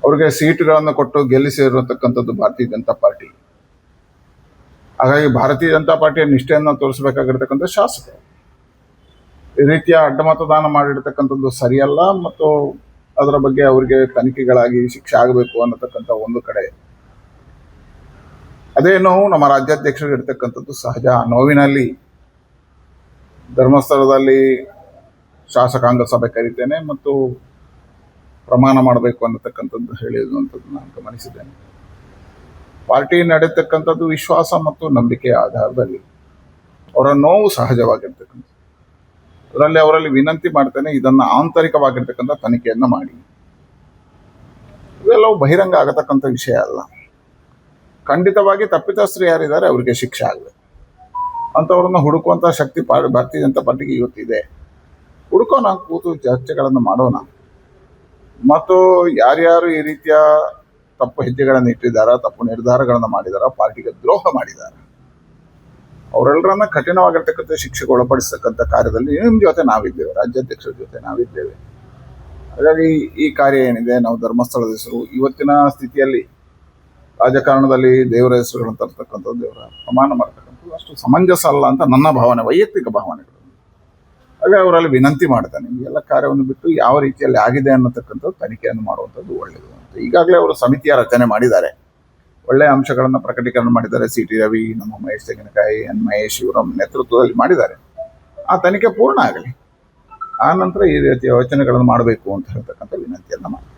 ಅವ್ರಿಗೆ ಸೀಟ್ಗಳನ್ನು ಕೊಟ್ಟು ಗೆಲ್ಲಿಸಿರತಕ್ಕಂಥದ್ದು ಭಾರತೀಯ ಜನತಾ ಪಾರ್ಟಿ. ಹಾಗಾಗಿ ಭಾರತೀಯ ಜನತಾ ಪಾರ್ಟಿಯ ನಿಷ್ಠೆಯನ್ನು ತೋರಿಸಬೇಕಾಗಿರ್ತಕ್ಕಂಥ ಶಾಸಕರು ಈ ರೀತಿಯ ಅಡ್ಡ ಮತದಾನ ಮಾಡಿರ್ತಕ್ಕಂಥದ್ದು ಸರಿಯಲ್ಲ ಮತ್ತು ಅದರ ಬಗ್ಗೆ ಅವರಿಗೆ ತನಿಖೆಗಳಾಗಿ ಶಿಕ್ಷೆ ಆಗಬೇಕು ಅನ್ನತಕ್ಕಂಥ ಒಂದು ಕಡೆ. ಅದೇ ನೋವು ನಮ್ಮ ರಾಜ್ಯಾಧ್ಯಕ್ಷರಿಗೆ ಇರ್ತಕ್ಕಂಥದ್ದು ಸಹಜ. ನೋವಿನಲ್ಲಿ ಧರ್ಮಸ್ಥಳದಲ್ಲಿ ಶಾಸಕಾಂಗ ಸಭೆ ಕರೀತೇನೆ ಮತ್ತು ಪ್ರಮಾಣ ಮಾಡಬೇಕು ಅನ್ನತಕ್ಕಂಥದ್ದು ಹೇಳಿರುವಂಥದ್ದು ನಾನು ಗಮನಿಸಿದ್ದೇನೆ. ಪಾರ್ಟಿ ನಡೆಯತಕ್ಕಂಥದ್ದು ವಿಶ್ವಾಸ ಮತ್ತು ನಂಬಿಕೆಯ ಆಧಾರದಲ್ಲಿ. ಅವರ ನೋವು ಸಹಜವಾಗಿರ್ತಕ್ಕಂಥ ಅವರಲ್ಲಿ ವಿನಂತಿ ಮಾಡ್ತೇನೆ, ಇದನ್ನು ಆಂತರಿಕವಾಗಿರ್ತಕ್ಕಂಥ ತನಿಖೆಯನ್ನು ಮಾಡಿ. ಇವೆಲ್ಲವೂ ಬಹಿರಂಗ ಆಗತಕ್ಕಂಥ ವಿಷಯ ಅಲ್ಲ. ಖಂಡಿತವಾಗಿ ತಪ್ಪಿತಸ್ಥರು ಯಾರಿದ್ದಾರೆ ಅವರಿಗೆ ಶಿಕ್ಷೆ ಆಗಬೇಕು. ಅಂಥವ್ರನ್ನ ಹುಡುಕುವಂಥ ಶಕ್ತಿ ಭಾರತೀಯ ಜನತಾ ಪಾರ್ಟಿಗೆ ಇವತ್ತಿದೆ. ಹುಡುಕೋಣ, ಕೂತು ಚರ್ಚೆಗಳನ್ನು ಮಾಡೋಣ. ಮತ್ತು ಯಾರ್ಯಾರು ಈ ರೀತಿಯ ತಪ್ಪು ಹೆಜ್ಜೆಗಳನ್ನು ಇಟ್ಟಿದ್ದಾರ, ತಪ್ಪು ನಿರ್ಧಾರಗಳನ್ನು ಮಾಡಿದಾರ, ಪಾರ್ಟಿಗೆ ದ್ರೋಹ ಮಾಡಿದ್ದಾರೆ, ಅವರೆಲ್ಲರನ್ನ ಕಠಿಣವಾಗಿರ್ತಕ್ಕಂಥ ಶಿಕ್ಷೆಗೆ ಒಳಪಡಿಸ್ತಕ್ಕಂಥ ಕಾರ್ಯದಲ್ಲಿ ನಿಮ್ಮ ಜೊತೆ ನಾವಿದ್ದೇವೆ, ರಾಜ್ಯಾಧ್ಯಕ್ಷರ ಜೊತೆ ನಾವಿದ್ದೇವೆ. ಹಾಗಾಗಿ ಈ ಕಾರ್ಯ ಏನಿದೆ, ನಾವು ಧರ್ಮಸ್ಥಳದ ಹೆಸರು ಇವತ್ತಿನ ಸ್ಥಿತಿಯಲ್ಲಿ ರಾಜಕಾರಣದಲ್ಲಿ ದೇವರ ಹೆಸರುಗಳನ್ನು ತರ್ತಕ್ಕಂಥದ್ದು, ದೇವರ ಪ್ರಮಾಣ ಮಾಡ್ತಕ್ಕಂಥದ್ದು ಅಷ್ಟು ಸಮಂಜಸ ಅಲ್ಲ ಅಂತ ನನ್ನ ಭಾವನೆ, ವೈಯಕ್ತಿಕ ಭಾವನೆಗಳು. ಹಾಗೆ ಅವರಲ್ಲಿ ವಿನಂತಿ ಮಾಡ್ತಾನೆ, ಈ ಎಲ್ಲ ಕಾರ್ಯವನ್ನು ಬಿಟ್ಟು ಯಾವ ರೀತಿಯಲ್ಲಿ ಆಗಿದೆ ಅನ್ನತಕ್ಕಂಥದ್ದು ತನಿಖೆಯನ್ನು ಮಾಡುವಂಥದ್ದು ಒಳ್ಳೆಯದು ಅಂತ. ಈಗಾಗಲೇ ಅವರು ಸಮಿತಿಯ ರಚನೆ ಮಾಡಿದ್ದಾರೆ, ಒಳ್ಳೆಯ ಅಂಶಗಳನ್ನು ಪ್ರಕಟೀಕರಣ ಮಾಡಿದ್ದಾರೆ. ಸಿ.ಟಿ. ರವಿ, ನಮ್ಮ ಮಹೇಶ್ ತೆಂಗಿನಕಾಯಿ, ಎನ್ ಮಹೇಶ್ ಇವರ ನೇತೃತ್ವದಲ್ಲಿ ಮಾಡಿದ್ದಾರೆ. ಆ ತನಿಖೆ ಪೂರ್ಣ ಆಗಲಿ, ಆ ನಂತರ ಈ ರೀತಿಯ ಯೋಚನೆಗಳನ್ನು ಮಾಡಬೇಕು ಅಂತ ಹೇಳ್ತಕ್ಕಂಥ ವಿನಂತಿಯನ್ನು ಮಾಡಿ.